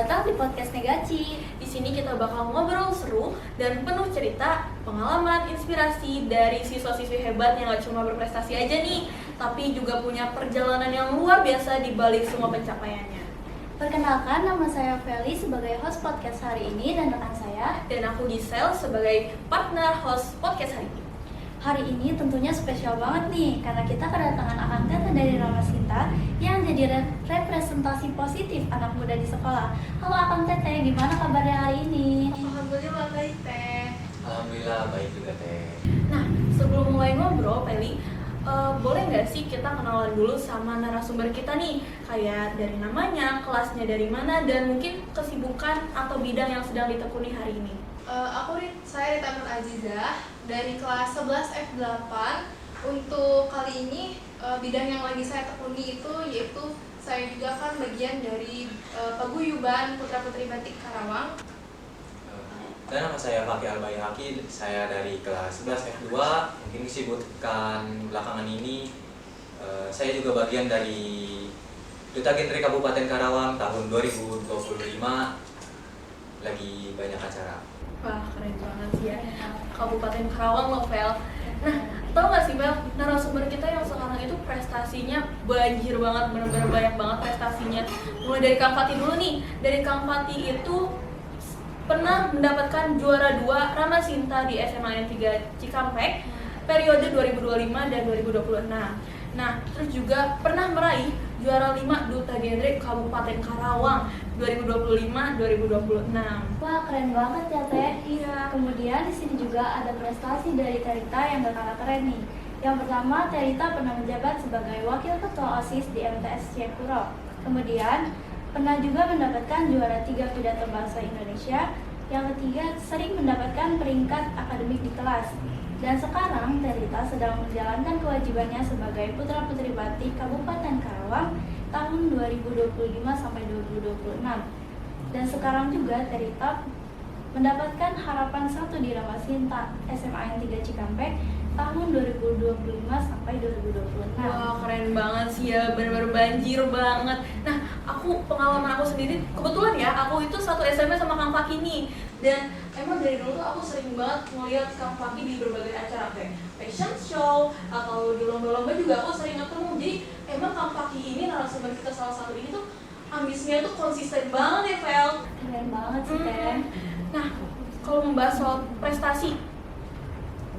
datang di podcast Negaci. Di sini kita bakal ngobrol seru dan penuh cerita, pengalaman, inspirasi dari siswa-siswi hebat yang gak cuma berprestasi aja nih, tapi juga punya perjalanan yang luar biasa di balik semua pencapaiannya. Perkenalkan, nama saya Feli sebagai host podcast hari ini dan rekan saya. Dan aku Gisel sebagai partner host podcast hari ini. Hari ini tentunya spesial banget nih, karena kita kedatangan Akang Teteh dari Rama Sinta yang jadi representasi positif anak muda di sekolah. Halo Akang Teteh, gimana kabarnya hari ini? Alhamdulillah baik, Teh. Alhamdulillah baik juga, Teh. Nah, sebelum mulai ngobrol, Feli, boleh nggak sih kita kenalan dulu sama narasumber kita nih? Kayak dari namanya, kelasnya dari mana, dan mungkin kesibukan atau bidang yang sedang ditekuni hari ini. Saya Rita Nur Azizah dari kelas 11 F8. Untuk kali ini bidang yang lagi saya tekuni itu yaitu saya juga kan bagian dari paguyuban Putra Putri Batik Karawang. Dan nama saya Fakih Albayhaqi, saya dari kelas 11 F2. Mungkin kesibukan belakangan ini saya juga bagian dari Duta Genre Kabupaten Karawang tahun 2025. Lagi banyak acara. Wah, keren banget sih ya. Kabupaten Karawang loh, Vel. Nah, tau gak sih, Vel, narasumber kita yang sekarang itu prestasinya banjir banget, bener-bener banyak banget prestasinya. Mulai dari Kang Fatih dulu nih. Dari Kang Fatih itu pernah mendapatkan juara 2 Rama Sinta di SMA N 3 Cikampek periode 2025 dan 2026. Nah, terus juga pernah meraih juara 5 Duta Genre Kabupaten Karawang 2025-2026. Wah, keren banget ya Teh. Iya. Kemudian di sini juga ada prestasi dari Terita yang gak kalah keren nih. Yang pertama, Terita pernah menjabat sebagai Wakil Ketua OSIS di MTS Cekuro. Kemudian pernah juga mendapatkan juara 3 pidato bahasa Indonesia. Yang ketiga, sering mendapatkan peringkat akademik di kelas. Dan sekarang Terita sedang menjalankan kewajibannya sebagai Putra Putri Batik Kabupaten Karawang tahun 2025 sampai 2026. Dan sekarang juga Terita mendapatkan harapan 1 di Rama Sinta SMA N 3 Cikampek tahun 2025 sampai 2026. Wah, keren banget sih ya, bener-bener banjir banget. Nah, pengalaman aku sendiri, kebetulan ya, aku itu satu SMP sama Kang Fakih nih. Dan emang dari dulu tuh aku sering banget ngeliat Kang Fakih di berbagai acara kayak fashion show atau di lomba-lomba juga aku sering ketemu. Jadi emang Kang Fakih ini narasumber kita salah satu ini tuh ambisinya tuh konsisten banget ya, Vel. Keren banget sih Teh. Nah, kalau membahas soal prestasi,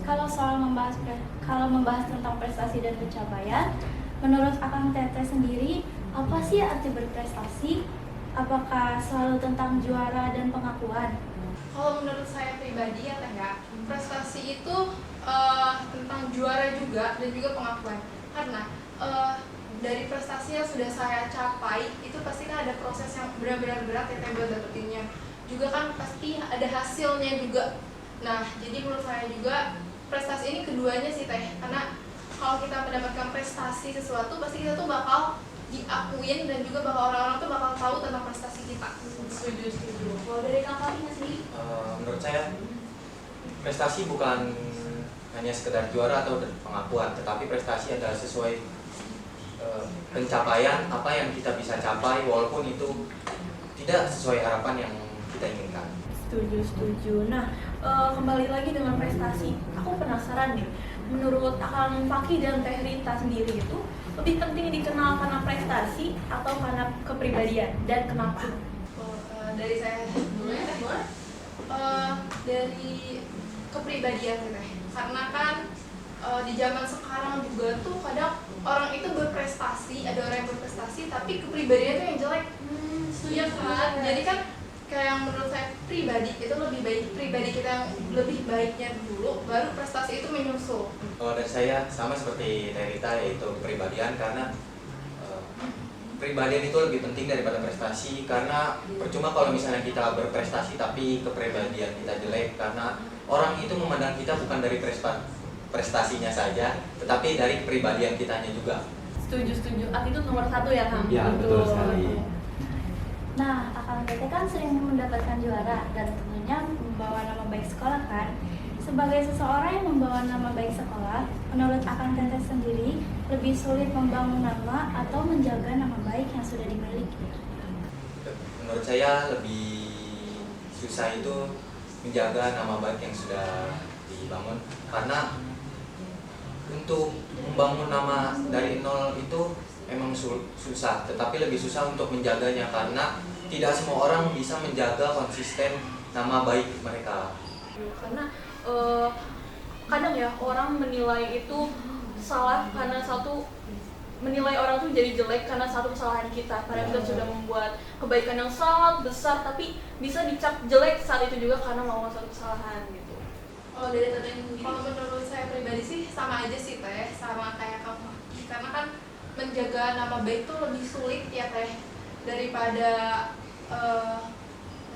Kalau membahas tentang prestasi dan pencapaian, menurut Akang Teteh sendiri, apa sih arti berprestasi? Apakah selalu tentang juara dan pengakuan? Kalau menurut saya pribadi ya Teh ya, prestasi itu tentang juara juga dan juga pengakuan. Karena dari prestasi yang sudah saya capai itu pasti kan ada proses yang benar-benar berat ya Teh buat dapetinnya. Juga kan pasti ada hasilnya juga. Nah, jadi menurut saya juga prestasi ini keduanya sih Teh. Karena kalau kita mendapatkan prestasi sesuatu pasti kita tuh bakal diakuin dan juga bakal orang-orang tuh bakal tahu tentang prestasi kita. setuju. Kalau dari Kang Fakih sendiri, Menurut saya prestasi bukan hanya sekedar juara atau pengakuan, tetapi prestasi adalah sesuai pencapaian apa yang kita bisa capai walaupun itu tidak sesuai harapan yang kita inginkan. Setuju. Nah, kembali lagi dengan prestasi, aku penasaran nih. Menurut Akang Fakih dan Teh Rita sendiri itu lebih penting dikenal karena prestasi atau karena kepribadian, dan kenapa? Dari saya dulu ya Teh, boleh? Dari kepribadian sih Teh. Karena kan di zaman sekarang juga tuh kadang orang itu berprestasi, ada orang yang berprestasi tapi kepribadiannya tuh yang jelek. Iya kan? Jadi kan kayak yang menurut saya pribadi itu lebih baik pribadi kita yang lebih baiknya dulu, baru prestasi itu menyusul. Kalau dari saya sama seperti Terita, yaitu kepribadian, karena kepribadian itu lebih penting daripada prestasi. Karena percuma kalau misalnya kita berprestasi tapi kepribadian kita jelek, karena orang itu memandang kita bukan dari prestasinya saja, tetapi dari kepribadian kitanya juga. Setuju. Attitude nomor 1 ya, Kang? Ya, betul sekali. Nah, Akang Teteh kan sering mendapatkan juara dan tentunya membawa nama baik sekolah kan. Sebagai seseorang yang membawa nama baik sekolah, menurut Akang Teteh sendiri lebih sulit membangun nama atau menjaga nama baik yang sudah dimiliki? menurut saya lebih susah itu menjaga nama baik yang sudah dibangun, karena untuk membangun nama dari nol itu emang susah, tetapi lebih susah untuk menjaganya karena tidak semua orang bisa menjaga konsisten nama baik mereka. Karena kadang ya orang menilai itu salah karena menilai orang tuh jadi jelek karena satu kesalahan kita. Padahal kita sudah membuat kebaikan yang sangat besar, tapi bisa dicap jelek saat itu juga karena melakukan satu kesalahan gitu. Kalau dari Teteh sendiri, kalau menurut saya pribadi sih sama aja sih Teh, sama kayak kamu. Karena kan menjaga nama baik tuh lebih sulit ya Teh daripada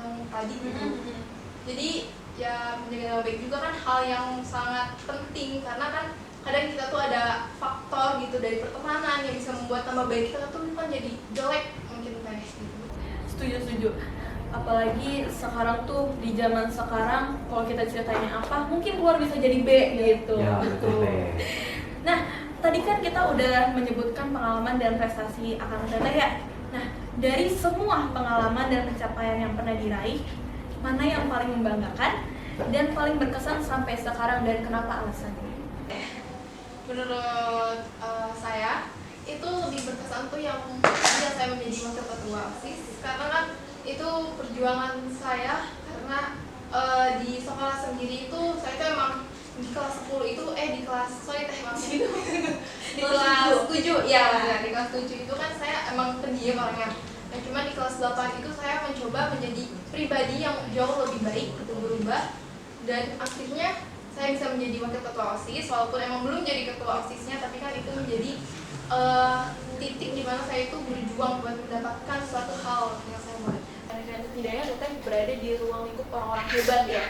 yang tadi gitu. Jadi ya menjaga nama baik juga kan hal yang sangat penting, karena kan kadang kita tuh ada faktor gitu dari pertemanan yang bisa membuat nama baik kita tuh kan jadi jelek mungkin Teh gitu. Setuju. Apalagi sekarang tuh di zaman sekarang kalau kita ceritanya apa mungkin keluar bisa jadi B gitu. Ya, betul. Nah, tadi kan kita udah menyebutkan pengalaman dan prestasi Akang Teteh ya. Nah, dari semua pengalaman dan pencapaian yang pernah diraih, mana yang paling membanggakan dan paling berkesan sampai sekarang dan kenapa alasannya? Menurut saya itu lebih berkesan tuh yang saya menjadi wakil ketua OSIS, karena kan itu perjuangan saya, karena di sekolah sendiri itu saya tuh emang di kelas 10 itu di kelas di kelas 7 ya, di kelas 7 itu kan saya emang pendiam orangnya. Nah cuma di kelas 8 itu saya mencoba menjadi pribadi yang jauh lebih baik, itu berubah, dan akhirnya saya bisa menjadi wakil ketua OSIS, walaupun emang belum jadi ketua OSISnya, tapi kan itu menjadi titik di mana saya itu berjuang buat mendapatkan suatu hal yang saya mau. Setidaknya Teteh berada di ruang lingkup orang-orang hebat ya.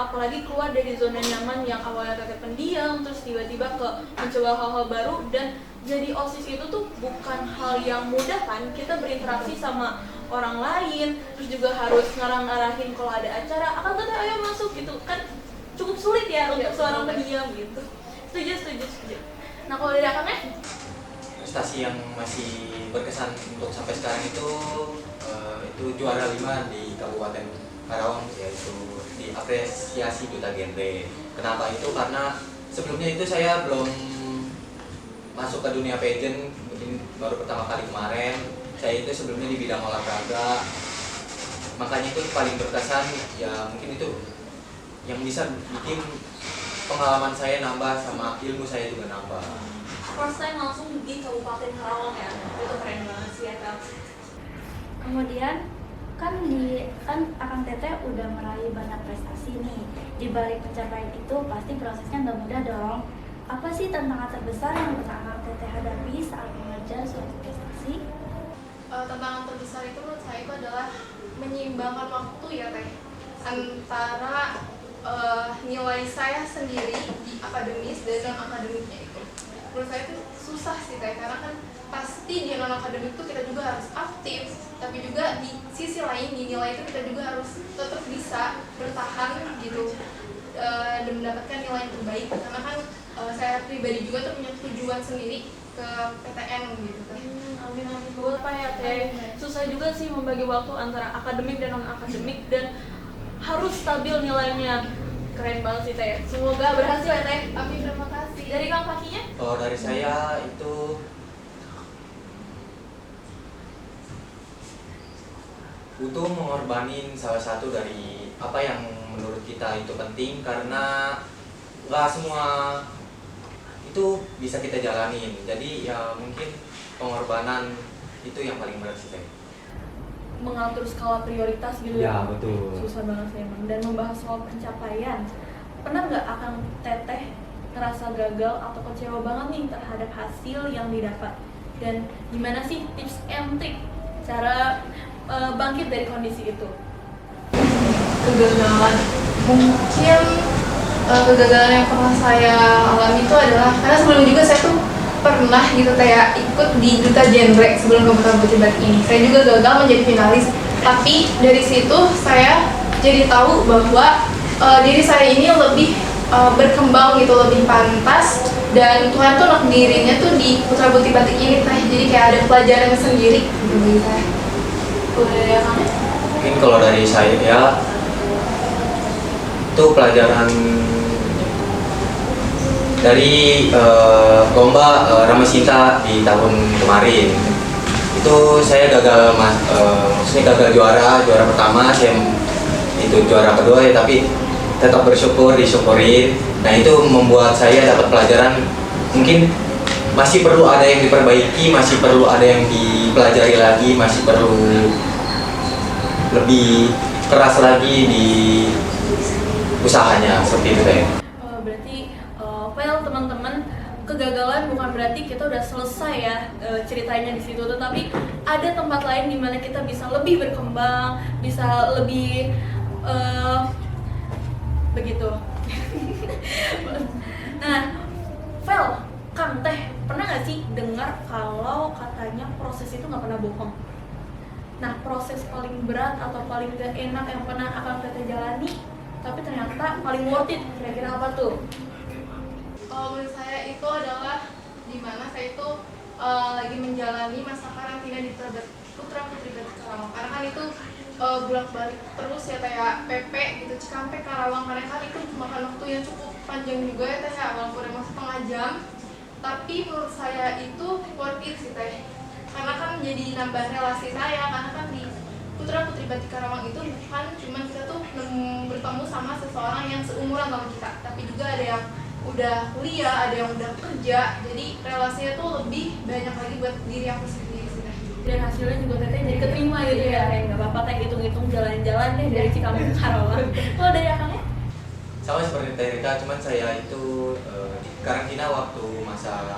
Apalagi keluar dari zona nyaman yang awalnya Teteh pendiam, terus tiba-tiba mencoba hal-hal baru, dan jadi OSIS itu tuh bukan hal yang mudah kan. Kita berinteraksi sama orang lain, terus juga harus ngarang-ngarahin kalau ada acara, Akang Teteh ayo masuk gitu kan, cukup sulit ya untuk seorang pendiam gitu. Setuju. Nah kalau dari Akangnya? Prestasi yang masih berkesan untuk sampai sekarang itu juara 5 di Kabupaten Karawang, yaitu diapresiasi Duta Genre. Kenapa itu? Karena sebelumnya itu saya belum masuk ke dunia pageant, mungkin baru pertama kali kemarin. Saya itu sebelumnya di bidang olahraga, makanya itu paling berkesan ya, mungkin itu yang bisa bikin pengalaman saya nambah sama ilmu saya juga nambah. First time langsung di Kabupaten Karawang ya, itu keren banget sih ya Kak. Kemudian kan Akang Teteh udah meraih banyak prestasi nih. Di balik pencapaian itu pasti prosesnya nggak mudah dong. Apa sih tantangan terbesar yang pernah Akang Teteh hadapi saat mengejar suatu prestasi? Tantangan terbesar itu menurut saya itu adalah menyeimbangkan waktu ya Teh, antara nilai saya sendiri di akademis dan non akademiknya itu. Menurut saya itu susah sih Teh, karena kan pasti di non akademik itu kita juga harus aktif, tapi juga di sisi lain di nilai itu kita juga harus tetap bisa bertahan gitu dan mendapatkan nilai yang terbaik, karena kan saya pribadi juga tuh punya tujuan sendiri ke PTN gitu Teh. Amin banget Pak ya Teh. Susah juga sih membagi waktu antara akademik dan non akademik, dan harus stabil nilainya. Keren banget sih Teh. Semoga berhasil ya Teh. Amin, terima kasih. Dari Kang Fakinya? Kalau dari saya itu butuh mengorbanin salah satu dari apa yang menurut kita itu penting, karena nggak semua itu bisa kita jalanin. Jadi ya mungkin pengorbanan itu yang paling berat sih Teh. Mengatur skala prioritas gitu Ya, betul. Susah banget sih emang. Dan membahas soal pencapaian, pernah nggak Akang Teteh ngerasa gagal atau kecewa banget nih terhadap hasil yang didapat? Dan gimana sih tips and trik cara bangkit dari kondisi itu? Kegagalan mungkin kegagalan yang pernah saya alami itu adalah karena sebelum juga saya tuh pernah gitu kayak ikut di Duta Genre sebelum kebutuhan Butibat ini. Saya juga gagal menjadi finalis, tapi dari situ saya jadi tahu bahwa diri saya ini lebih berkembang gitu, lebih pantas, dan Tuhan tuh nakdirinnya tuh di Putra Bukti Batik ini Teh. Jadi kayak ada pelajaran sendiri gitu bagi saya. Dari Akang? Mungkin kalau dari saya ya, itu pelajaran dari lomba Ramai Cinta di tahun kemarin. Itu saya maksudnya gagal juara pertama, saya itu juara kedua ya, tapi tetap disyukurin. Nah itu membuat saya dapat pelajaran, mungkin masih perlu ada yang diperbaiki, masih perlu ada yang dipelajari lagi, masih perlu lebih keras lagi di usahanya, seperti itu saya. Berarti well teman-teman, kegagalan bukan berarti kita udah selesai ya ceritanya di situ, tetapi ada tempat lain di mana kita bisa lebih berkembang, bisa lebih begitu. Nah, Vel, Kang Teh, pernah nggak sih dengar kalau katanya proses itu nggak pernah bohong? Nah, proses paling berat atau paling gak enak yang pernah Akang Teteh jalani, tapi ternyata paling worth it, kira-kira apa tuh? Menurut saya itu adalah dimana saya itu lagi menjalani masa karantina di Putra Putri Batik Karawang, karena kan itu bolak-balik terus ya, kayak PP gitu, Cikampek Karawang, karena kan itu makan waktu yang cukup panjang juga ya teh, walaupun emang setengah jam, tapi menurut saya itu worth it sih teh, karena kan jadi nambah relasi saya, karena kan di Putra Putri Batik Karawang itu bukan cuma kita tuh bertemu sama seseorang yang seumuran sama kita, tapi juga ada yang udah kuliah, ada yang udah kerja, jadi relasinya tuh lebih banyak lagi buat diri aku sendiri sih teh. Dan hasilnya juga Teteh jadi keterima gitu ya, kayak nggak apa-apa Teh, hitung-hitung jalan-jalan deh dari Cikampek ke Karawang. Kalau dari Akangnya? Sama seperti Teh Rika, cuman saya itu di karantina waktu masa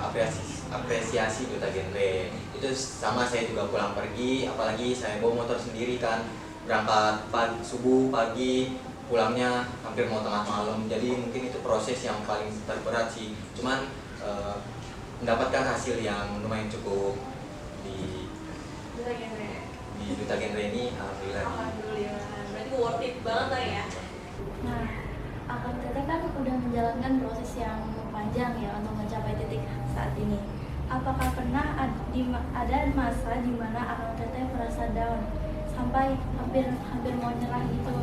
apresiasi Duta Genre. Itu sama, saya juga pulang pergi, apalagi saya bawa motor sendiri kan, berangkat subuh pagi, pulangnya hampir mau tengah malam. Jadi mungkin itu proses yang paling terberat sih. Cuman mendapatkan hasil yang lumayan cukup di Duta Genre ini, alhamdulillah. Alhamdulillah, berarti worth it banget lah ya. Nah, Akang Teteh kan udah menjalankan proses yang panjang ya untuk mencapai titik saat ini. Apakah pernah ada masa di mana Akang Teteh merasa down sampai hampir mau nyerah gitu?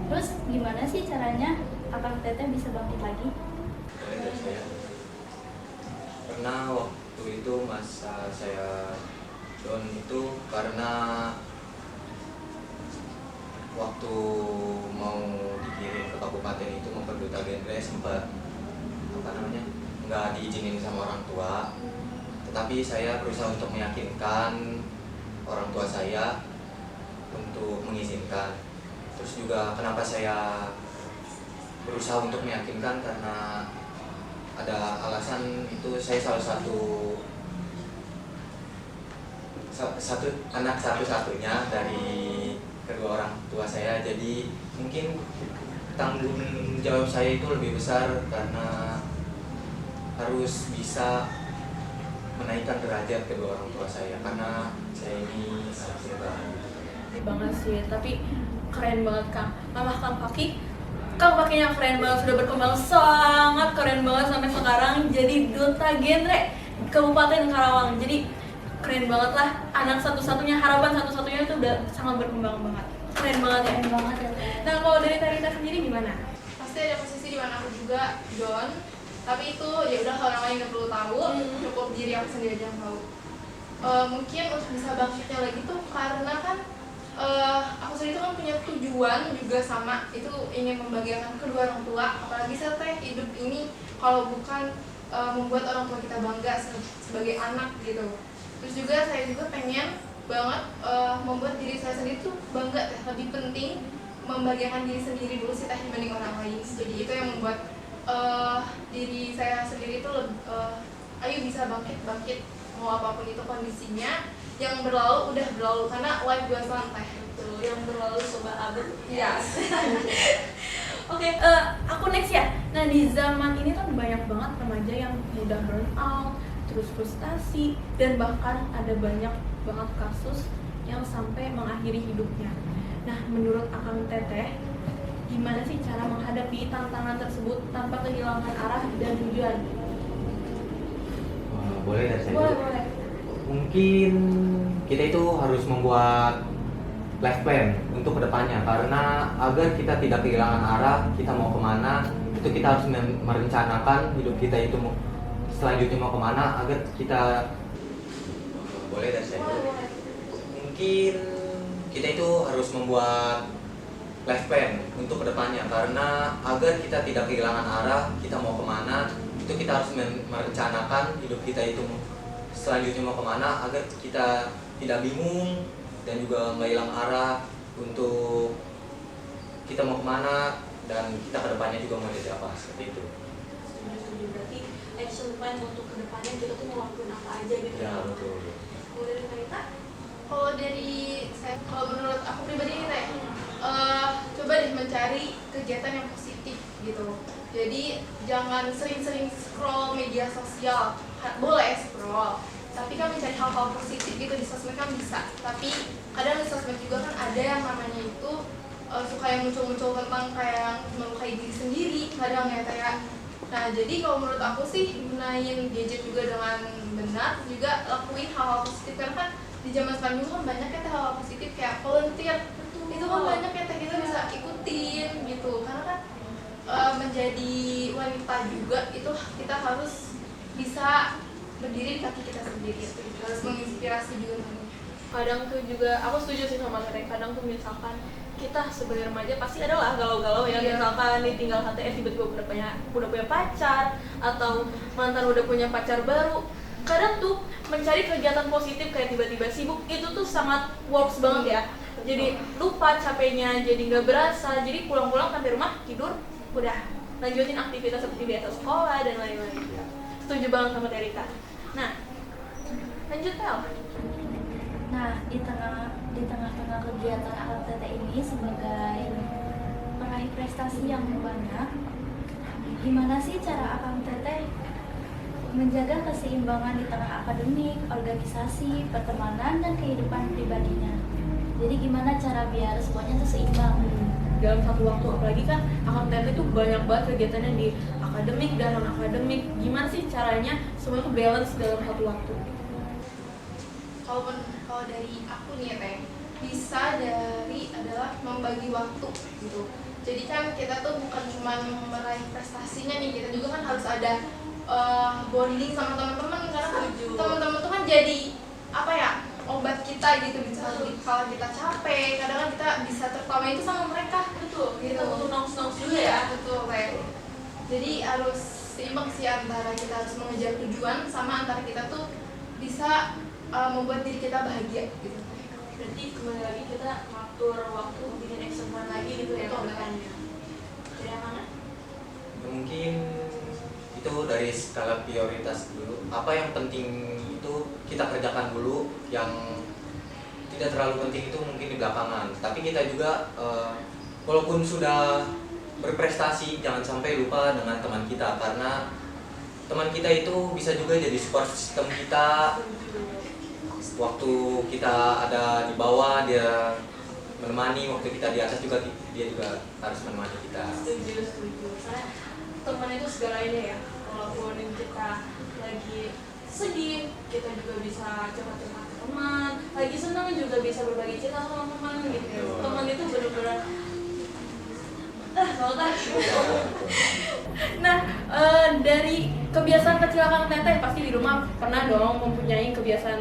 Terus gimana sih caranya Akang Teteh bisa bangkit lagi? Dari saya pernah waktu itu masa saya down itu karena waktu mau dikirim ke kabupaten itu memperduta genre sempat nggak diizinin sama orang tua, tetapi saya berusaha untuk meyakinkan orang tua saya untuk mengizinkan. Terus juga kenapa saya berusaha untuk meyakinkan, karena ada alasan, itu saya salah satu anak satu-satunya dari kedua orang tua saya, jadi mungkin tanggung jawab saya itu lebih besar karena harus bisa menaikkan derajat kedua orang tua saya, karena saya ini anak Banget sih, tapi keren banget Kang. Mama Kang Pakinya keren banget, sudah berkembang sangat keren banget sampai sekarang jadi Duta Genre Kabupaten Karawang. Jadi keren banget lah, anak satu-satunya, harapan satu-satunya itu udah sangat berkembang banget. Keren banget ya. Keren banget ya. Nah, kalau dari Tarita sendiri gimana? Pasti ada posisi di mana aku juga down, tapi itu ya udah orang lain nggak perlu tahu, cukup diri aku sendiri aja yang tahu. Mungkin untuk bisa bangkitnya lagi tuh karena kan aku sendiri tuh kan punya tujuan juga sama, itu ingin membahagiakan kedua orang tua, apalagi saya teh hidup ini kalau bukan membuat orang tua kita bangga sebagai anak gitu. Terus juga saya juga pengen banget membuat diri saya sendiri tuh bangga, lebih penting membahagiakan diri sendiri dulu sih teh dibanding orang lain. Jadi itu yang membuat diri saya sendiri tuh ayo bisa bangkit mau apapun itu kondisinya, yang berlalu udah berlalu karena life goes on teh. Betul, yang berlalu sobat abad. Yes. Oke, aku next ya. Nah, di zaman ini kan banyak banget remaja yang mudah burn out, terus frustasi, dan bahkan ada banyak banget kasus yang sampai mengakhiri hidupnya. Nah, menurut Akang Teteh, gimana sih cara menghadapi tantangan tersebut tanpa kehilangan arah dan tujuan? Boleh dari saya? Boleh. Mungkin kita itu harus membuat life plan untuk kedepannya, karena agar kita tidak kehilangan arah, kita mau kemana, itu kita harus merencanakan hidup kita itu selanjutnya mau kemana, agar kita boleh dari saya dulu. Mungkin kita itu harus membuat life plan untuk kedepannya, karena agar kita tidak kehilangan arah, kita mau kemana, itu kita harus merencanakan hidup kita itu selanjutnya mau kemana, agar kita tidak bingung dan juga nggak hilang arah untuk kita mau kemana dan kita kedepannya juga mau jadi apa, seperti itu. Setuju, berarti action plan untuk kedepannya kita tuh mau lakuin apa aja gitu Ya betul. Kalau dari Karita? Kalau dari saya, kalau menurut aku pribadi nih Teh, coba deh mencari kegiatan yang positif gitu. Jadi jangan sering-sering scroll media sosial. Boleh scroll, tapi kan mencari hal-hal positif gitu di sosmed kan bisa. Tapi kadang di sosmed juga kan ada yang namanya itu suka yang muncul-muncul tentang kayak yang melukai diri sendiri kadang ya kayak. Nah jadi kalau menurut aku sih gunain gadget juga dengan benar, juga lakuin hal-hal positif karena kan di zaman sekarang juga kan banyak ya hal-hal positif kayak volunteer. Itu kan banyak ya kita bisa ikutin gitu, karena kan menjadi wanita juga itu kita harus bisa berdiri di kaki kita sendiri, harus menginspirasi juga. Kadang tuh juga aku setuju sih sama Karita, kadang tuh misalkan kita sebagai remaja pasti adalah galau-galau ya, misalkan ditinggal HTS tiba-tiba udah punya pacar, atau mantan udah punya pacar baru. Kadang tuh mencari kegiatan positif kayak tiba-tiba sibuk itu tuh sangat works banget ya. Jadi lupa capeknya, jadi nggak berasa, jadi pulang-pulang sampai rumah tidur udah lanjutin aktivitas seperti biasa, sekolah dan lain-lain. Setuju banget sama Karita. Nah, lanjut Tel. Nah, di tengah-tengah kegiatan Akang Teteh ini sebagai peraih prestasi yang banyak, gimana sih cara Akang Teteh menjaga keseimbangan di tengah akademik, organisasi, pertemanan, dan kehidupan pribadinya? Jadi gimana cara biar semuanya tuh seimbang? Dalam satu waktu, apalagi kan Akang Teteh tuh banyak banget kegiatannya di akademik dan non akademik. Gimana sih caranya semua tuh balance dalam satu waktu? Kalau dari aku nih ya Teh, bisa dari adalah membagi waktu gitu. Jadi kan kita tuh bukan cuma meraih prestasinya nih, kita juga kan harus ada bonding sama teman-teman, karena kan teman-teman tuh kan jadi apa ya, obat kita gitu. Bisa kalau kita capek, kadang kan kita bisa tertawa itu sama mereka. Betul, gitu. kita butuh nongs-nongs juga ya. Betul Teh. Jadi harus seimbang sih antara kita harus mengejar tujuan sama antara kita tuh bisa membuat diri kita bahagia gitu. Berarti kembali lagi kita ngatur waktu, bikin action plan lagi gitu ya ke depannya. Dari yang mana? Mungkin itu dari skala prioritas dulu. Apa yang penting itu kita kerjakan dulu, yang tidak terlalu penting itu mungkin di belakangan. Tapi kita juga walaupun sudah berprestasi, jangan sampai lupa dengan teman kita, karena teman kita itu bisa juga jadi support system kita. Waktu kita ada di bawah dia menemani, waktu kita di atas juga dia juga harus menemani kita. Setuju. Soalnya teman itu segalanya ya. Walaupun kita lagi sedih, kita juga bisa curhat-curhat ke teman. Lagi senang juga bisa berbagi cerita sama teman gitu ya. Teman itu benar-benar Nah, dari kebiasaan kecil Akang Teteh pasti di rumah pernah dong mempunyai kebiasaan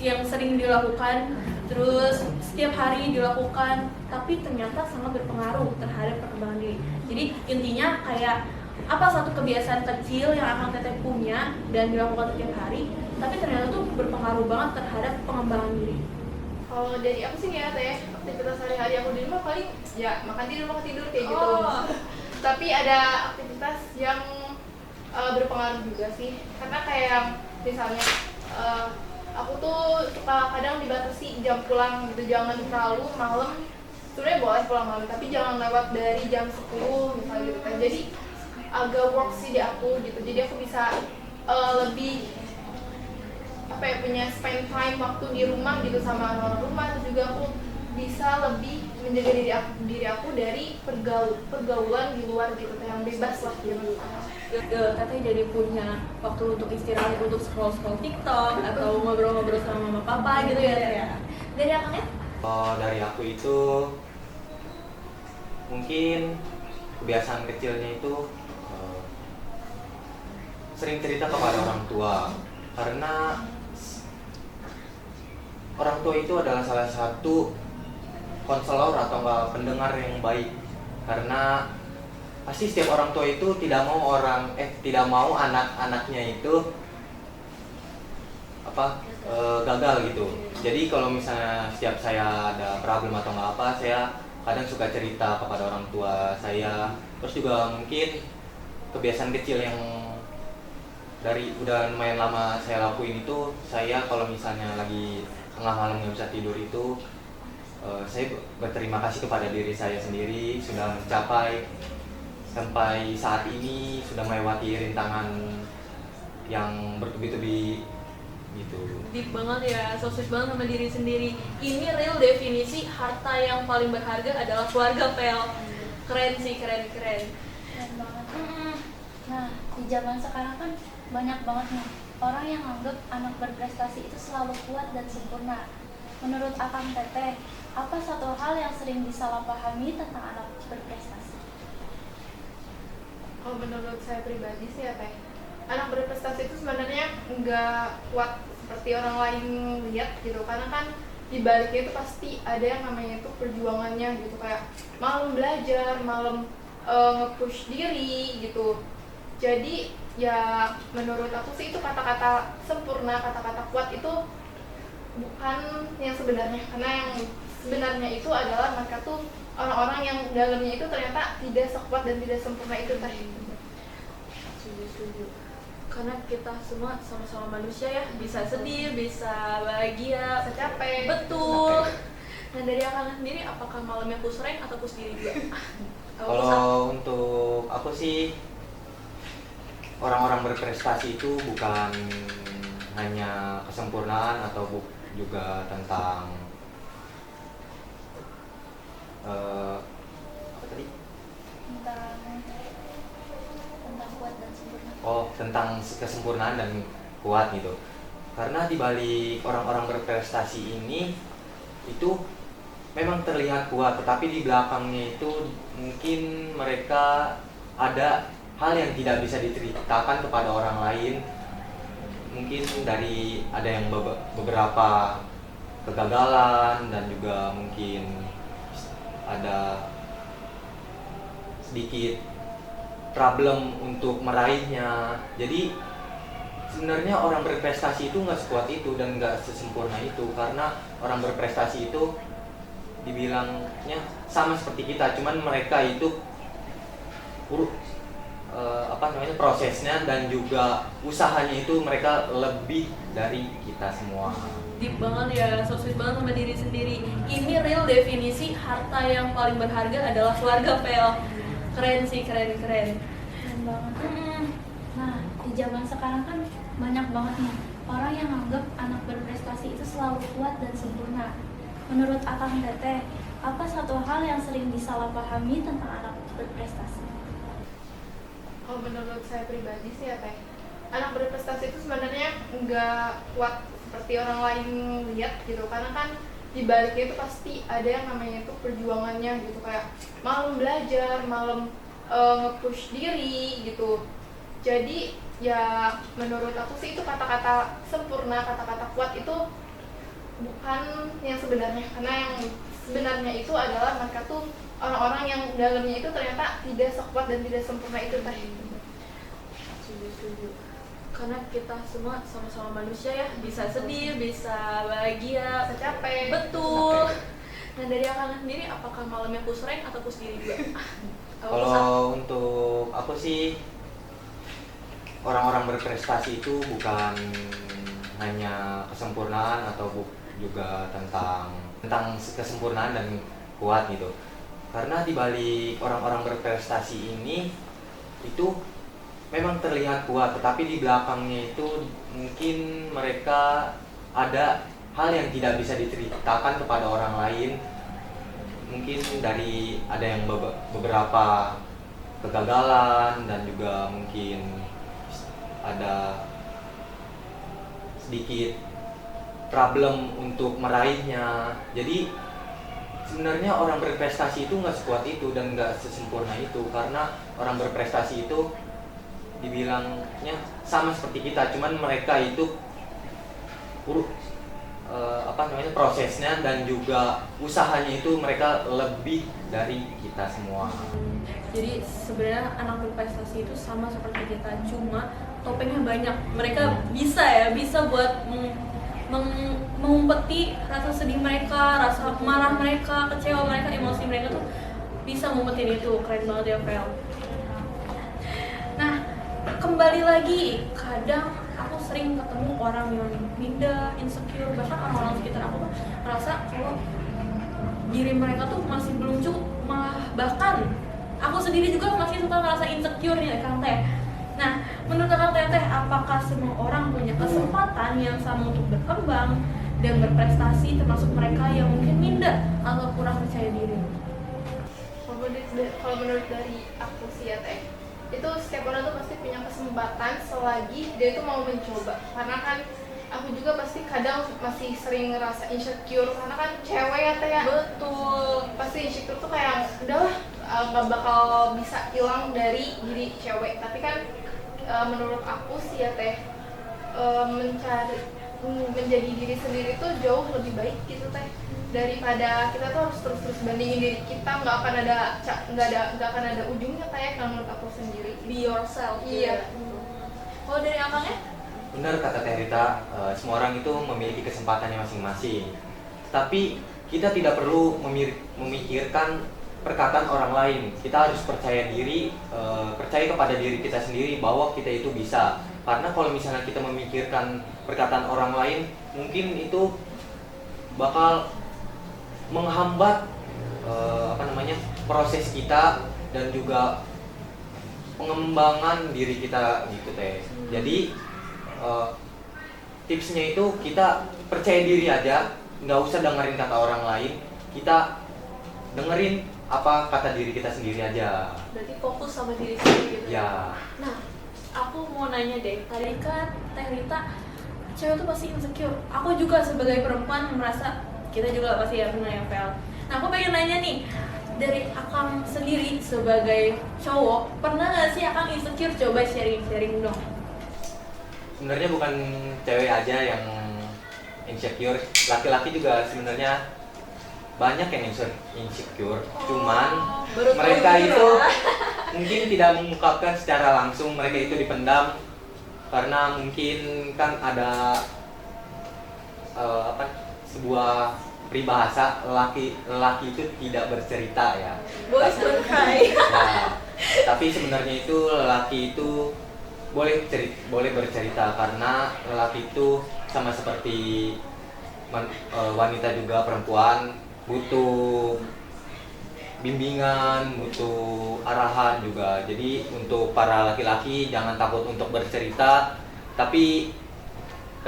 yang sering dilakukan, terus setiap hari dilakukan, tapi ternyata sangat berpengaruh terhadap perkembangan diri. Jadi intinya kayak apa satu kebiasaan kecil yang Akang Teteh punya dan dilakukan setiap hari, tapi ternyata tuh berpengaruh banget terhadap pengembangan diri. Kalau dari aku sih ya Teh, aktivitas sehari-hari aku di rumah paling ya makan tidur kayak gitu. Tapi ada aktivitas yang berpengaruh juga sih, karena kayak yang misalnya aku tuh suka kadang dibatasi jam pulang gitu, jangan terlalu malam. Sebenarnya boleh pulang malam, tapi jangan lewat dari jam 10 misalnya gitu kan. Jadi agak work sih di aku gitu. Jadi aku bisa lebih apa ya, punya spend time waktu di rumah gitu sama orang rumah. Terus juga aku bisa lebih menjaga diri aku dari pergaulan di luar gitu, yang bebas lah gitu. Teteh jadi punya waktu untuk istirahat, untuk scroll TikTok atau ngobrol-ngobrol sama mama papa gitu ya Teh. Dari Akangnya? Kalau dari aku itu mungkin kebiasaan kecilnya itu sering cerita kepada orang tua, karena orang tua itu adalah salah satu konselor atau enggak pendengar yang baik. Karena pasti setiap orang tua itu tidak mau anak-anaknya itu gagal gitu. Jadi kalau misalnya setiap saya ada problem atau nggak apa, saya kadang suka cerita kepada orang tua saya. Terus juga mungkin kebiasaan kecil yang udah lumayan lama saya lakuin itu, saya kalau misalnya lagi tengah malam nggak bisa tidur itu, saya berterima kasih kepada diri saya sendiri sudah mencapai sampai saat ini, sudah melewati rintangan yang bertubi-tubi gitu. Deep banget ya, so sweet banget sama diri sendiri. Ini real definisi harta yang paling berharga adalah keluarga, Pel. Keren sih, keren. Keren banget. Nah, di zaman sekarang kan banyak banget nih orang yang anggap anak berprestasi itu selalu kuat dan sempurna. Menurut Akang Teteh, apa satu hal yang sering disalahpahami tentang anak berprestasi? Kalau menurut saya pribadi sih ya Teh, anak berprestasi itu sebenarnya nggak kuat seperti orang lain lihat gitu, karena kan di baliknya itu pasti ada yang namanya itu perjuangannya gitu, kayak malam belajar, malam nge-push diri gitu. Jadi ya menurut aku sih itu kata-kata sempurna, kata-kata kuat itu bukan yang sebenarnya, karena yang sebenarnya itu adalah mereka tuh orang-orang yang dalamnya itu ternyata tidak sekuat dan tidak sempurna itu tadi. Setuju. Karena kita semua sama-sama manusia ya, bisa sedih, bisa bahagia, Bisa capek. betul. Nah dari Akang sendiri, apakah malamnya push rank atau push diri juga? Kalau untuk aku sih, orang-orang berprestasi itu bukan hanya kesempurnaan atau juga tentang apa tadi? Tentang kuat dan sempurna. Tentang kesempurnaan dan kuat gitu. Karena di balik orang-orang berprestasi ini itu memang terlihat kuat, tetapi di belakangnya itu mungkin mereka ada hal yang tidak bisa diceritakan kepada orang lain. Mungkin dari ada yang beberapa kegagalan dan juga mungkin ada sedikit problem untuk meraihnya. Jadi sebenarnya orang berprestasi itu nggak sekuat itu dan nggak sesempurna itu, karena orang berprestasi itu dibilangnya sama seperti kita, cuman mereka itu prosesnya dan juga usahanya itu mereka lebih dari kita semua. Deep banget ya, so sweet banget sama diri sendiri. Ini real definisi harta yang paling berharga adalah keluarga, Pel. Keren sih, keren. Keren banget. Nah, di zaman sekarang kan banyak banget nih orang yang anggap anak berprestasi itu selalu kuat dan sempurna. Menurut Akang Teteh, apa satu hal yang sering disalahpahami tentang anak berprestasi? Kalau menurut saya pribadi sih ya Teh, anak berprestasi itu sebenarnya nggak kuat seperti orang lain lihat gitu, karena kan di baliknya itu pasti ada yang namanya itu perjuangannya gitu, kayak malam belajar, malam nge-push diri gitu. Jadi ya menurut aku sih itu kata-kata sempurna, kata-kata kuat itu bukan yang sebenarnya, karena yang sebenarnya itu adalah mereka tuh orang-orang yang dalamnya itu ternyata tidak sekuat dan tidak sempurna itu tadi. Setuju. Karena kita semua sama-sama manusia ya, bisa sedih, bisa bahagia, Bisa capek. betul. Nah dari Akang sendiri, apakah malamnya push rank atau push diri juga? Kalau untuk aku sih, orang-orang berprestasi itu bukan hanya kesempurnaan atau juga tentang kesempurnaan dan kuat gitu. Karena di balik orang-orang berprestasi ini itu memang terlihat kuat, tetapi di belakangnya itu mungkin mereka ada hal yang tidak bisa diceritakan kepada orang lain. Mungkin dari ada yang beberapa kegagalan dan juga mungkin ada sedikit problem untuk meraihnya. Jadi sebenarnya orang berprestasi itu nggak sekuat itu dan nggak sesempurna itu, karena orang berprestasi itu dibilangnya sama seperti kita, cuman mereka itu prosesnya dan juga usahanya itu mereka lebih dari kita semua. Jadi sebenarnya anak berprestasi itu sama seperti kita, cuma topengnya banyak. Mereka bisa buat mengumpeti rasa sedih mereka, rasa marah mereka, kecewa mereka, emosi mereka tuh bisa ngumpetin itu. Keren banget ya, Vel. Nah, kembali lagi, kadang aku sering ketemu orang yang minder, insecure, bahkan orang-orang sekitar aku tuh merasa kalau diri mereka tuh masih belum cukup, bahkan aku sendiri juga masih suka merasa insecure nih, Kang Teh. Nah, menurut Kang Teteh, apakah semua orang punya kesempatan yang sama untuk berkembang dan berprestasi, termasuk mereka yang mungkin minder atau kurang percaya diri? Kalau menurut dari aku sih ya Teh, itu setiap orang tuh pasti punya kesempatan selagi dia itu mau mencoba. Karena kan aku juga pasti kadang masih sering ngerasa insecure karena kan cewek ya Teh ya. Betul. Pasti insecure tuh kayak udahlah nggak bakal bisa hilang dari diri cewek. Tapi kan menurut aku sih ya Teh, menjadi diri sendiri tuh jauh lebih baik gitu Teh, daripada kita tuh harus terus bandingin diri kita. Nggak akan ada ujungnya Teh kalau menurut aku sendiri. Be yourself. Iya. Kalau dari akangnya? Benar kata Teh Rita, semua orang itu memiliki kesempatannya masing-masing. Tapi kita tidak perlu memikirkan perkataan orang lain. Kita harus percaya diri, percaya kepada diri kita sendiri bahwa kita itu bisa. Karena kalau misalnya kita memikirkan perkataan orang lain, mungkin itu bakal menghambat proses kita dan juga pengembangan diri kita gitu Teh. Jadi tipsnya itu kita percaya diri aja, nggak usah dengerin kata orang lain. Kita dengerin apa kata diri kita sendiri aja. Berarti fokus sama diri sendiri gitu. Ya. Nah, aku mau nanya deh, tadi kan Teh Rita, cewek tuh pasti insecure. Aku juga sebagai perempuan merasa kita juga pasti ya pernah yang fail. Nah, aku pengen nanya nih, dari Akang sendiri sebagai cowok, pernah nggak sih Akang insecure? Coba sharing dong. Sebenarnya bukan cewek aja yang insecure, laki-laki juga sebenarnya banyak yang insecure. Cuman mereka itu mungkin tidak mengungkapkan secara langsung, mereka itu dipendam karena mungkin kan ada sebuah peribahasa lelaki itu tidak bercerita ya. Boys don't cry. Nah, tapi sebenarnya itu lelaki itu boleh bercerita, karena lelaki itu sama seperti wanita juga, perempuan butuh bimbingan, butuh arahan juga. Jadi untuk para laki-laki jangan takut untuk bercerita, tapi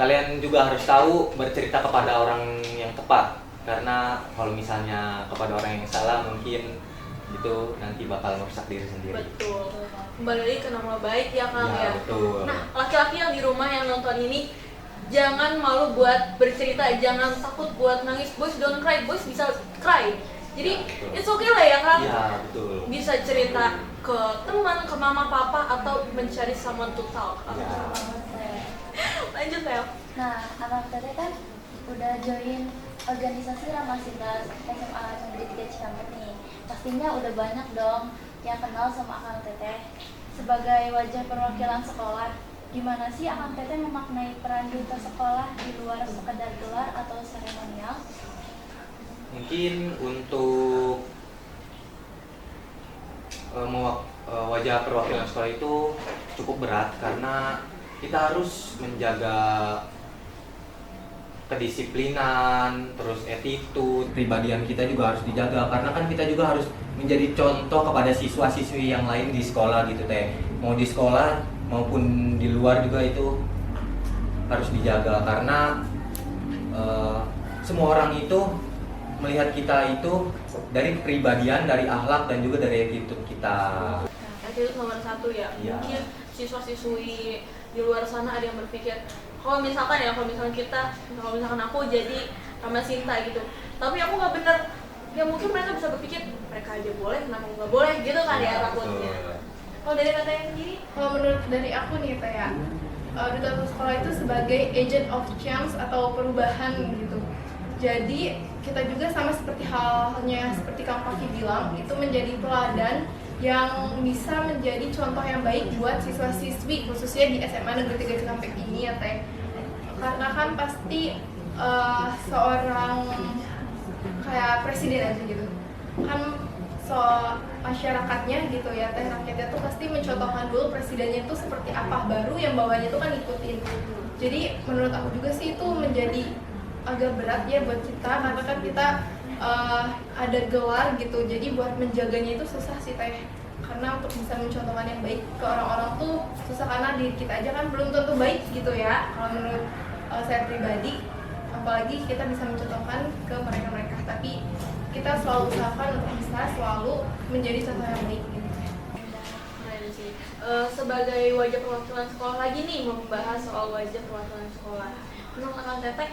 kalian juga harus tahu bercerita kepada orang yang tepat. Karena kalau misalnya kepada orang yang salah, mungkin itu nanti bakal merusak diri sendiri. Betul. Kembali lagi ke nama baik ya Kang ya. Betul. Nah, laki-laki yang di rumah yang nonton ini, jangan malu buat bercerita, jangan takut buat nangis. Boys don't cry, boys bisa cry. Jadi Ya, it's okay lah ya Kang. Iya, betul. Bisa cerita ke teman, ke mama, papa, atau mencari someone to talk. Ya. Lanjut ya. Nah, Anak Teteh kan udah join organisasi Ramah Sinta SMA Negeri 3 Cikampek nih. Pastinya udah banyak dong yang kenal sama Akang Teteh. Sebagai wajah perwakilan sekolah, gimana sih Akang Teteh memaknai peran duta sekolah di luar sekedar gelar atau seremonial? Mungkin untuk wajah perwakilan sekolah itu cukup berat, karena kita harus menjaga kedisiplinan, terus attitude, kepribadian kita juga harus dijaga, karena kan kita juga harus menjadi contoh kepada siswa-siswi yang lain di sekolah gitu Teh. Mau di sekolah maupun di luar juga itu harus dijaga, karena semua orang itu melihat kita itu dari kepribadian, dari akhlak, dan juga dari attitude kita. Attitude nomor satu ya. Iya. Mungkin siswa-siswi di luar sana ada yang berpikir, kalau misalkan aku jadi Ramah Sinta gitu, tapi aku nggak bener ya mungkin mereka bisa berpikir mereka aja boleh, kenapa nggak boleh gitu kan ya takutnya. Kalau dari katanya sendiri, Kalau menurut dari aku nih Teh ya, duta sekolah itu sebagai agent of change atau perubahan gitu. Jadi kita juga sama seperti halnya seperti Kang Paki bilang, itu menjadi teladan yang bisa menjadi contoh yang baik buat siswa-siswi khususnya di SMA Negeri 3 Cikampek ini ya Teh. Karena kan pasti seorang kayak presiden aja gitu kan, masyarakatnya gitu ya Teh, rakyatnya tuh pasti mencontohkan dulu presidennya itu seperti apa, baru yang bawahnya tuh kan ikutin. Jadi menurut aku juga sih itu menjadi agak berat ya buat kita, karena kan kita ada gelar gitu, jadi buat menjaganya itu susah sih Teh. Karena untuk bisa mencontohkan yang baik ke orang-orang tuh susah, karena diri kita aja kan belum tentu baik gitu ya kalau menurut saya pribadi, apalagi kita bisa mencontohkan ke mereka-mereka. Tapi kita selalu usahakan untuk bisa selalu menjadi contoh yang baik gitu. keren sih. Sebagai wajah perwakilan sekolah lagi nih, membahas soal wajah perwakilan sekolah. Menurut Kang Teteh,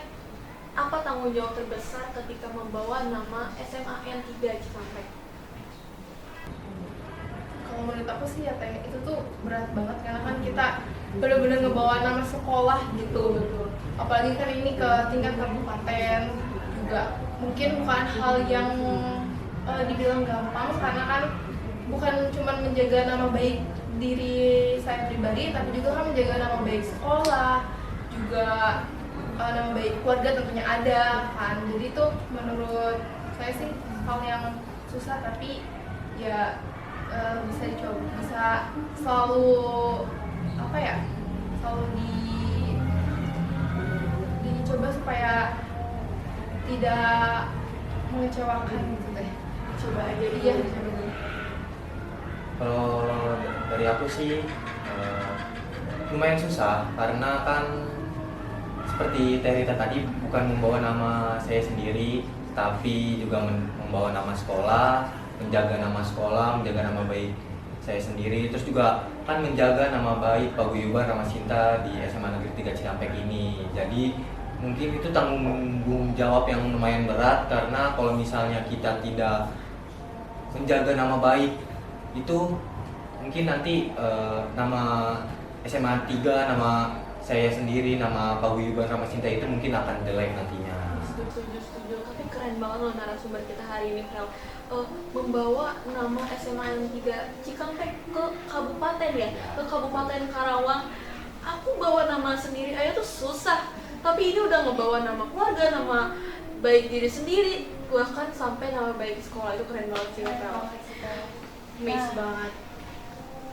apa tanggung jawab terbesar ketika membawa nama SMA N 3 Cikampek? Kalau menurut aku sih ya Teh, itu tuh berat banget karena kan kita benar-benar ngebawa nama sekolah gitu. Apalagi kan ini ke tingkat kabupaten juga. Mungkin bukan hal yang dibilang gampang, karena kan bukan cuma menjaga nama baik diri saya pribadi, tapi juga kan menjaga nama baik sekolah, juga nama baik keluarga tentunya ada kan. Jadi itu menurut saya sih hal yang susah, tapi ya bisa dicoba, bisa selalu apa ya, selalu dicoba supaya tidak mengecewakan gitu Teh. Coba aja dulu. Iya, coba dulu. Kalau dari aku sih lumayan susah, karena kan seperti Teh Rita tadi, bukan membawa nama saya sendiri, tapi juga membawa nama sekolah, menjaga nama sekolah, menjaga nama baik saya sendiri, terus juga kan menjaga nama baik Paguyuban Ramasinta di SMA Negeri 3 Cikampek ini. Jadi mungkin itu tanggung jawab yang lumayan berat, karena kalau misalnya kita tidak menjaga nama baik itu mungkin nanti nama SMA 3, nama saya sendiri, nama Paguyuban Ramasinta itu mungkin akan jelek nantinya. Setuju. Tapi keren banget loh narasumber kita hari ini, Fel. Membawa nama SMA N 3 Cikampek ke kabupaten ya, ke Kabupaten Karawang. Aku bawa nama sendiri aja tuh susah, tapi ini udah ngebawa nama keluarga, nama baik diri sendiri, bahkan sampai nama baik sekolah. Itu keren banget sih, Fel. Miss banget.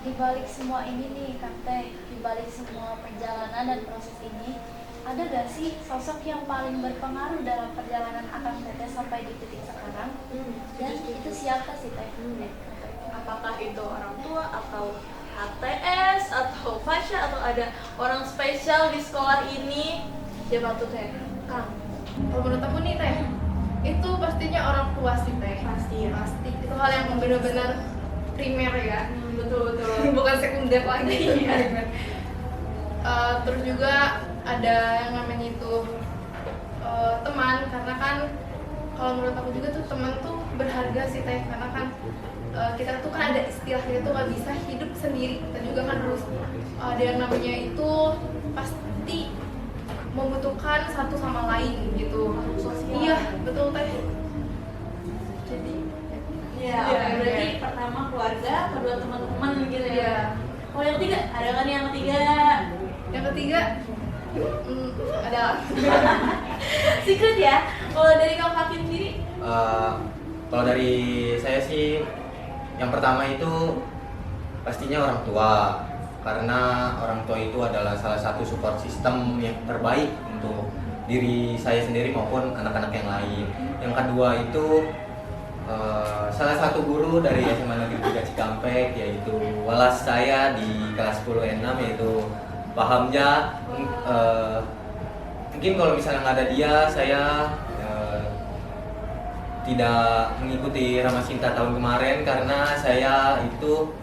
Di balik semua ini nih Kak Teh, di balik semua perjalanan dan proses ini, ada gak sih sosok yang paling berpengaruh dalam perjalanan Akang Teteh sampai di titik sekarang? Dan itu siapa sih Teh? Apakah itu orang tua atau HTS atau Fasya atau ada orang spesial di sekolah ini? Siapa tuh Teh? Kang? Kalau menurut aku nih Teh, itu pastinya orang tua sih Teh. Pasti ya? Pasti. Itu hal yang benar-benar primer ya. Betul. Bukan sekunder lagi. Terus juga ada yang namanya itu teman, karena kan kalau menurut aku juga tuh teman tuh berharga sih Teh, karena kan kita tuh kan ada istilahnya tuh nggak bisa hidup sendiri, kita juga kan harus ada yang namanya itu pasti membutuhkan satu sama lain gitu. Iya betul Teh. Jadi Ya, berarti pertama keluarga, kedua teman-teman gitu ya. Iya. Kalau yang ketiga, ada kan yang ketiga? Yang ketiga ada Secret ya. Kalau dari Kang Fatin sendiri? Kalau dari saya sih, yang pertama itu pastinya orang tua, karena orang tua itu adalah salah satu support system yang terbaik untuk diri saya sendiri maupun anak-anak yang lain. Yang kedua itu salah satu guru dari SMA Negeri 3 Cikampek, yaitu walas saya di kelas 10 N6, yaitu Pak Hamja. Mungkin kalau misalnya nggak ada dia, saya tidak mengikuti Ramasinta tahun kemarin, karena saya itu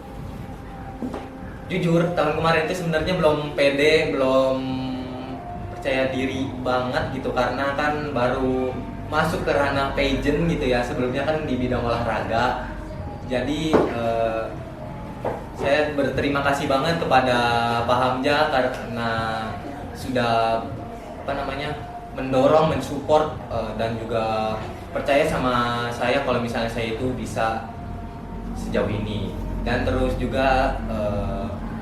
jujur tahun kemarin itu sebenarnya belum pede, belum percaya diri banget gitu, karena kan baru masuk ke ranah pageant gitu ya. Sebelumnya kan di bidang olahraga. Jadi saya berterima kasih banget kepada Pak Hamzah karena sudah mendorong, mensupport dan juga percaya sama saya kalau misalnya saya itu bisa sejauh ini. Dan terus juga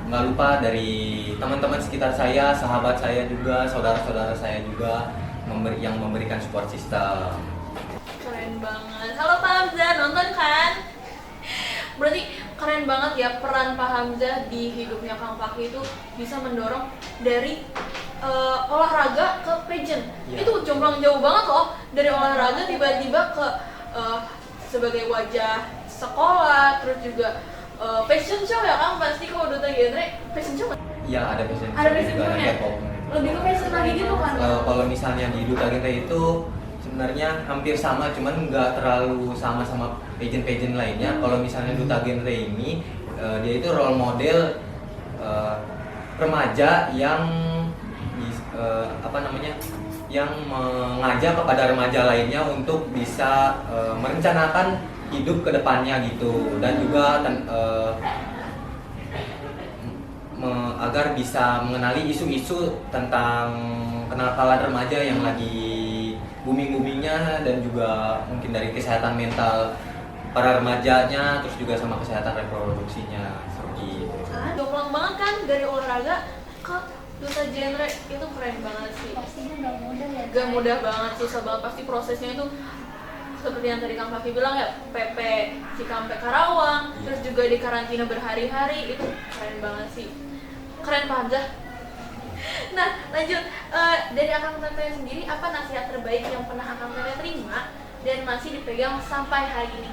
nggak lupa dari teman-teman sekitar saya, sahabat saya juga, saudara-saudara saya juga yang memberikan support system. Keren banget. Halo Pak Hamzah, nonton kan? Berarti keren banget ya peran Pak Hamzah di hidupnya Kang Fakih itu bisa mendorong dari olahraga ke pageant. Ya. Itu jomplang jauh banget loh, dari olahraga tiba-tiba ke sebagai wajah sekolah, terus juga fashion show ya Kang, pasti kalau Duta Genre fashion show nggak? Iya, ada fashion Ada show fashion juga, show-nya? ada K-pop. Lebih ke fashion lagi gitu kan? Kalau misalnya di Duta Genre itu sebenarnya hampir sama, cuman nggak terlalu sama pageant-pageant lainnya. Kalau misalnya Duta Genre ini dia itu role model remaja yang yang mengajak kepada remaja lainnya untuk bisa merencanakan hidup ke depannya gitu, dan juga agar bisa mengenali isu-isu tentang kenakalan remaja yang lagi booming-boomingnya, dan juga mungkin dari kesehatan mental para remajanya, terus juga sama kesehatan reproduksinya seperti itu. Jomplang banget kan dari olahraga ke Duta Genre, itu keren banget sih. Pastinya nggak mudah ya. Gak mudah banget, susah banget, pasti prosesnya itu seperti yang tadi Kang Fakih bilang ya, PP Cikampek Karawang, terus juga di karantina berhari-hari, itu keren banget sih. Keren Pak Hamzah. Nah lanjut, dari Akang Teteh sendiri, apa nasihat terbaik yang pernah Akang Teteh terima dan masih dipegang sampai hari ini?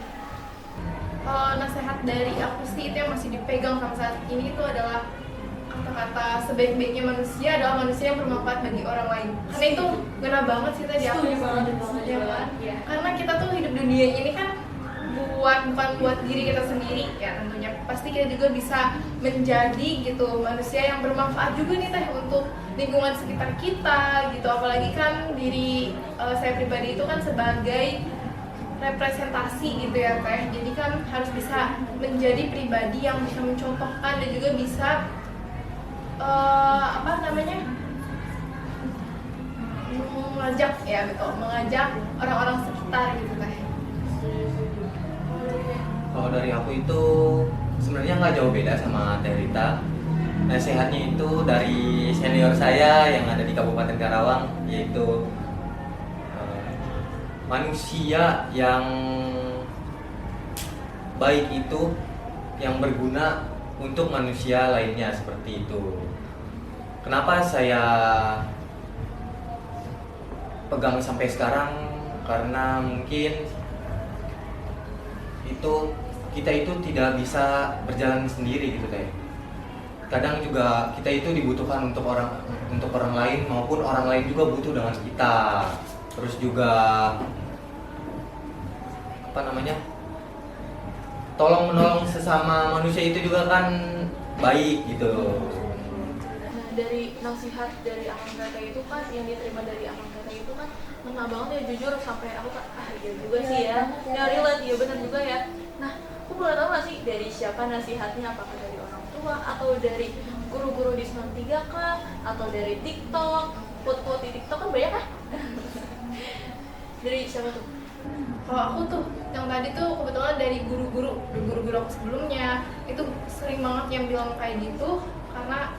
Nasihat dari aku sih itu yang masih dipegang sampai saat ini itu adalah kata-kata sebaik-baiknya manusia adalah manusia yang bermanfaat bagi orang lain. Karena itu ngena banget sih tadi aku. Setuju banget, Ya kan? Iya. Karena kita tuh hidup dunia ini kan bukan buat diri kita sendiri ya tentunya. Pasti kita juga bisa menjadi gitu manusia yang bermanfaat juga nih Teh untuk lingkungan sekitar kita gitu. Apalagi kan diri saya pribadi itu kan sebagai representasi gitu ya Teh. Jadi kan harus bisa menjadi pribadi yang bisa mencontohkan dan juga bisa mengajak orang-orang sekitar gitu Teh. Kalau dari aku itu sebenarnya nggak jauh beda sama Teh Rita. Nasihatnya itu dari senior saya yang ada di Kabupaten Karawang, yaitu manusia yang baik itu yang berguna untuk manusia lainnya, seperti itu. Kenapa saya pegang sampai sekarang? Karena mungkin kita itu tidak bisa berjalan sendiri gitu Teh. Kadang juga kita itu dibutuhkan untuk orang lain, maupun orang lain juga butuh dengan kita. Terus juga tolong menolong sesama manusia itu juga kan baik gitu. Nah dari nasihat dari Akang Teteh itu kan, yang diterima dari Akang Teteh itu kan ngena banget ya, jujur sampai aku kan iya juga sih ya, ya relate ya, benar juga ya. Nah aku boleh tahu nggak sih dari siapa nasihatnya, apakah dari orang tua atau dari guru-guru di 93 kah, atau dari TikTok, quote-quote di TikTok kan banyak kan? Dari siapa tuh? Kalau aku tuh yang tadi tuh kebetulan dari guru-guru aku sebelumnya itu sering banget yang bilang kayak gitu, karena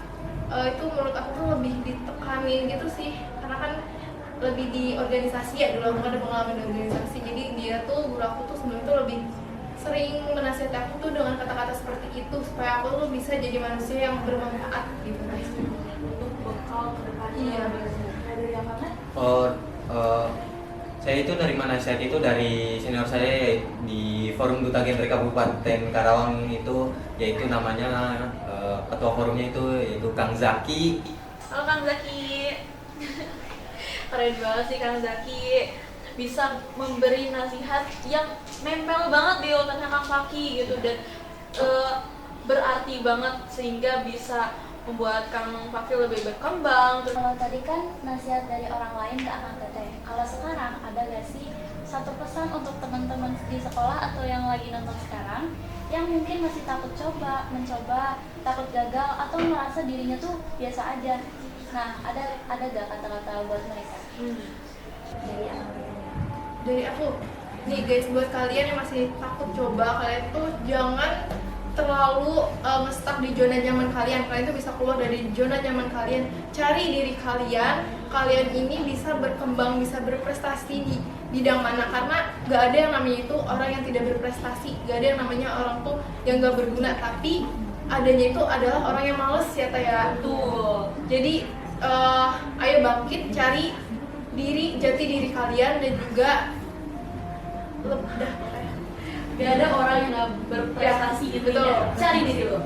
itu menurut aku tuh lebih ditekanin gitu sih, karena kan lebih di organisasi ya, dulu aku ada pengalaman di organisasi, jadi dia tuh guru aku tuh sebelum itu lebih sering menasihati aku tuh dengan kata-kata seperti itu supaya aku tuh bisa jadi manusia yang bermanfaat gitu guys. Untuk bekal ke depannya. Iya. Dari yang mana? Saya itu dari mana? Saya itu dari senior saya di Forum Duta Genre Kabupaten Karawang itu, yaitu namanya ketua forumnya itu yaitu Kang Zaki. Halo Kang Zaki. Keren banget sih Kang Zaki, bisa memberi nasihat yang nempel banget di otaknya Kang Fakih gitu, dan berarti banget sehingga bisa membuat Kang Fakil lebih berkembang. Terus Kalau tadi kan nasihat dari orang lain ke Akang Teteh. Kalau sekarang ada gak sih satu pesan untuk teman-teman di sekolah atau yang lagi nonton sekarang yang mungkin masih takut mencoba, takut gagal atau merasa dirinya tuh biasa aja. Nah, ada gak kata-kata buat mereka? Dari Akang Teteh. Dari aku, nih guys, buat kalian yang masih takut coba, kalian tuh jangan terlalu nge-stuck di zona nyaman kalian. Kalian tuh bisa keluar dari zona nyaman kalian, cari diri kalian. Kalian ini bisa berkembang, bisa berprestasi di bidang mana, karena gak ada yang namanya itu orang yang tidak berprestasi, gak ada yang namanya orang tuh yang gak berguna, tapi adanya itu adalah orang yang males ya Teh ya. betul. Jadi ayo bangkit, cari jati diri kalian, dan juga Gak ada orang yang gak berprestasi Ya, gitu betul. ya. Cari diri lo.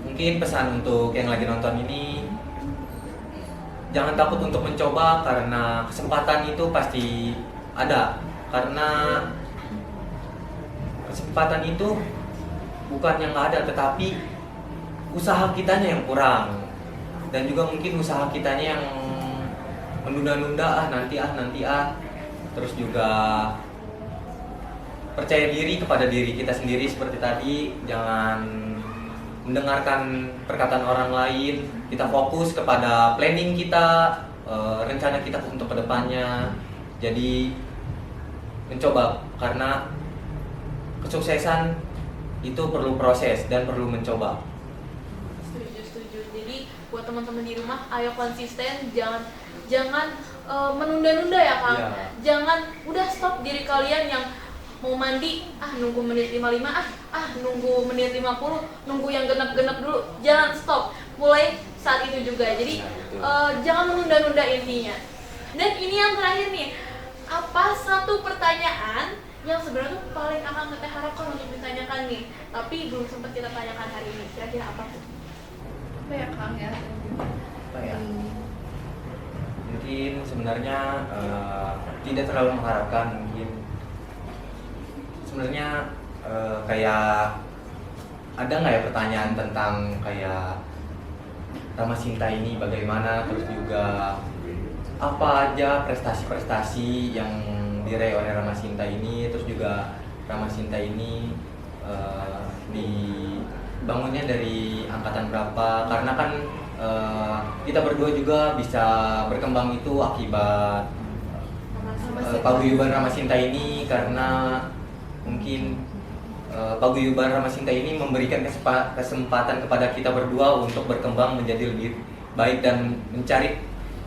Mungkin pesan untuk yang lagi nonton ini, jangan takut untuk mencoba karena kesempatan itu pasti ada. Karena kesempatan itu bukan yang nggak ada, tetapi usaha kitanya yang kurang. Dan juga mungkin usaha kitanya yang menunda-nunda, nanti. Terus juga percaya diri kepada diri kita sendiri seperti tadi, jangan mendengarkan perkataan orang lain. Kita fokus kepada planning kita, rencana kita untuk kedepannya. Jadi mencoba, karena kesuksesan itu perlu proses dan perlu mencoba. Setuju. Jadi buat teman-teman di rumah, ayo konsisten, jangan menunda-nunda ya Kang. Iya. Jangan udah stop diri kalian yang mau mandi, nunggu menit 55, nunggu menit 50, nunggu yang genap-genap dulu. Jangan stop, mulai saat itu juga. Jadi jangan menunda-nunda intinya. Dan ini yang terakhir nih, apa satu pertanyaan yang sebenarnya tuh paling Akang Teteh harapkan untuk ditanyakan nih, tapi belum sempat kita tanyakan hari ini. Kira-kira apa tuh? apa ya Kang ya? Apa ya? Mungkin sebenarnya tidak terlalu mengharapkan, mungkin sebenarnya kayak ada nggak ya pertanyaan tentang kayak Rama Sinta ini bagaimana, terus juga apa aja prestasi-prestasi yang diraih oleh Rama Sinta ini, terus juga Rama Sinta ini dibangunnya dari angkatan berapa, karena kan kita berdua juga bisa berkembang itu akibat paguyuban Rama Sinta ini, karena mungkin paguyuban Rama Sinta ini memberikan kesempatan kepada kita berdua untuk berkembang menjadi lebih baik dan mencari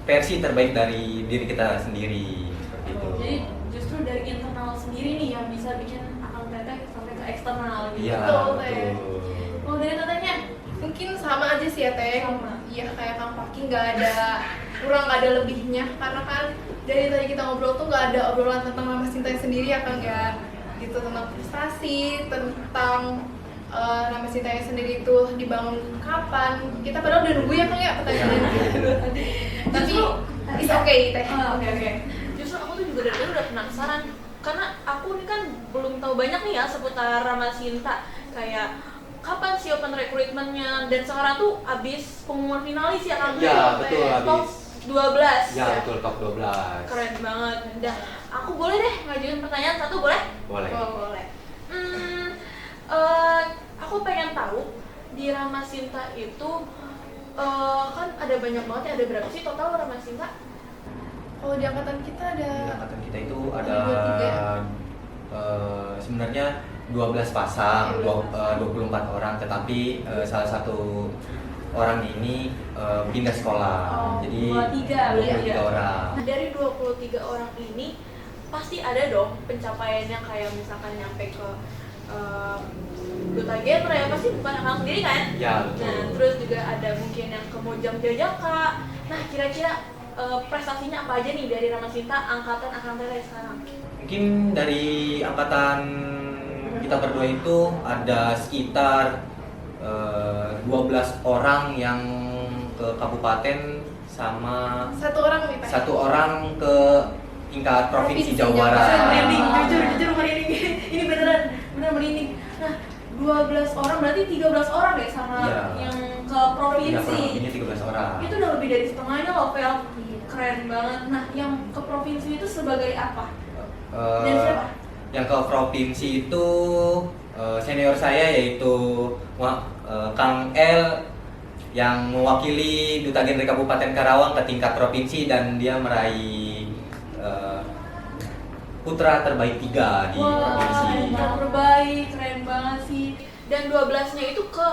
versi terbaik dari diri kita sendiri, seperti itu. Jadi justru dari internal sendiri nih yang bisa bikin Akang Teteh sampai ke eksternal gitu. Iya, Betul, Teh. betul. Kalau dari Tetehnya, Mungkin sama aja sih ya Teh. Sama. Iya, kayak Kang Fakih nggak ada kurang, nggak ada lebihnya, karena kan dari tadi kita ngobrol tuh nggak ada obrolan tentang Rama Sinta sendiri ya Kang ya, gitu, tentang prestasi, tentang Rama Sinta sendiri itu dibangun kapan. Kita padahal udah nunggu ya Kang ya pertanyaannya. Tapi it's okay Teh. Oke. Justru aku tuh juga dari tadi udah penasaran, karena aku nih kan belum tahu banyak nih ya seputar Rama Sinta, kayak kapan sih open recruitment-nya, dan sekarang tuh abis pengumuman finalis ya Kang? Ya, betul, Top abis. 12 Ya, betul, top 12. Keren banget. Dah, aku boleh deh ngajuin pertanyaan satu, boleh? Boleh. Oh, boleh. Aku pengen tahu di Rama Sinta itu kan ada banyak banget ya, ada berapa sih total Rama Sinta? Kalau di angkatan kita ada Di angkatan kita itu ada 23. Sebenarnya 12 pasang, 24 orang, tetapi salah satu orang ini pindah sekolah. Jadi 23 orang. Nah, dari 23 orang ini pasti ada dong pencapaiannya, kayak misalkan nyampe ke duta genre ya, pasti bukan Akang sendiri kan? Ya, betul. Nah, terus juga ada mungkin yang ke Mojang Jajaka. Nah, kira-kira prestasinya apa aja nih dari Rama Sinta angkatan Akang Teteh sekarang? Mungkin dari angkatan kita berdua itu ada sekitar 12 orang yang ke kabupaten, sama satu orang nih Teh. satu orang ke tingkat provinsi Jawa Barat. Merinding, jujur merinding. Ini bener merinding. Nah, 12 orang, berarti 13 orang deh sama Iya. yang ke Ya, provinsi. kurang lebihnya 13 orang. Itu udah lebih dari setengahnya loh, Vel. Iya. Keren banget. Nah, yang ke provinsi itu sebagai apa? Eh, Dan siapa? yang ke provinsi itu senior saya yaitu Kang L yang mewakili Duta Genre Kabupaten Karawang ke tingkat provinsi dan dia meraih putra terbaik 3 di provinsi. Wah, terbaik, keren banget sih. Dan 12-nya itu ke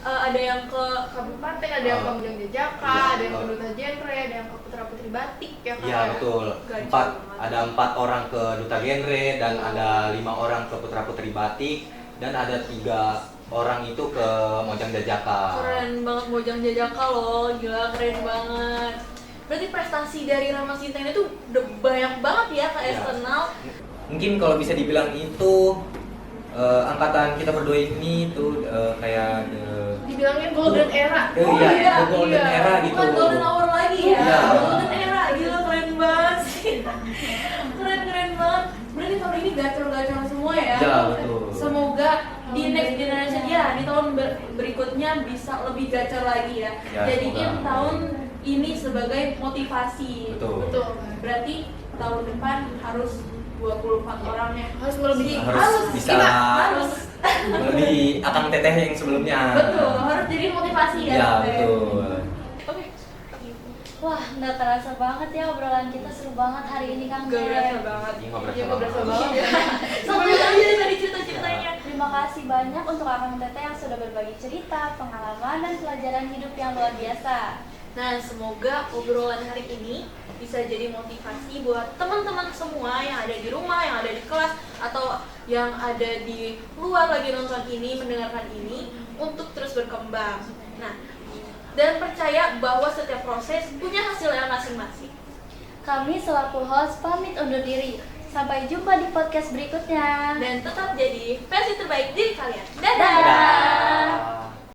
ada yang ke Kabupaten, ada yang ke Bujang Jajaka, Iya. ada yang ke Duta Genre, ada yang ke Putra Putri Batik ya kan? Iya betul. Gajah. Ada 4 orang ke Duta Genre dan ada 5 orang ke Putra Putri Batik dan ada 3 orang itu ke Mojang Jajaka. Keren banget Mojang Jajaka loh, gila keren banget. Berarti prestasi dari Rama Sinta ini tuh udah banyak banget ya ke Ya. eksternal. Mungkin kalau bisa dibilang itu angkatan kita berdua ini tuh kayak Dibilangnya golden era. iya, the golden era gitu. Bukan golden hour lagi ya, Iya. golden era, gila keren banget sih. Keren banget. Berarti tahun ini gacor-gacor semua ya. Ya, betul. Semoga di next generation ya, di tahun berikutnya bisa lebih gacor lagi ya. Ya, Jadiin semoga. tahun ini sebagai motivasi. Betul. Betul. Berarti tahun depan harus 24 orang ya. Harus melebihi. Harus bisa kita harus. lebih akang teteh yang sebelumnya. Betul, harus jadi motivasi ya. Ya Sampai. betul. Oke. Wah, nggak terasa banget ya obrolan kita, seru banget hari ini Kang Gak Beb. berasa banget. Iya, nggak berasa Iya, nggak berasa banget. banget ya. Sampai aja tadi cerita-ceritanya. Terima kasih banyak untuk Akang Teteh yang sudah berbagi cerita, pengalaman, dan pelajaran hidup yang luar biasa. Nah, semoga obrolan hari ini bisa jadi motivasi buat teman-teman semua yang ada di rumah, yang ada di kelas, atau yang ada di luar lagi nonton ini, mendengarkan ini, untuk terus berkembang. Nah, dan percaya bahwa setiap proses punya hasilnya masing-masing. Kami selaku host pamit undur diri. Sampai jumpa di podcast berikutnya. Dan tetap jadi versi terbaik diri kalian. Dadah! Dadah! Dadah.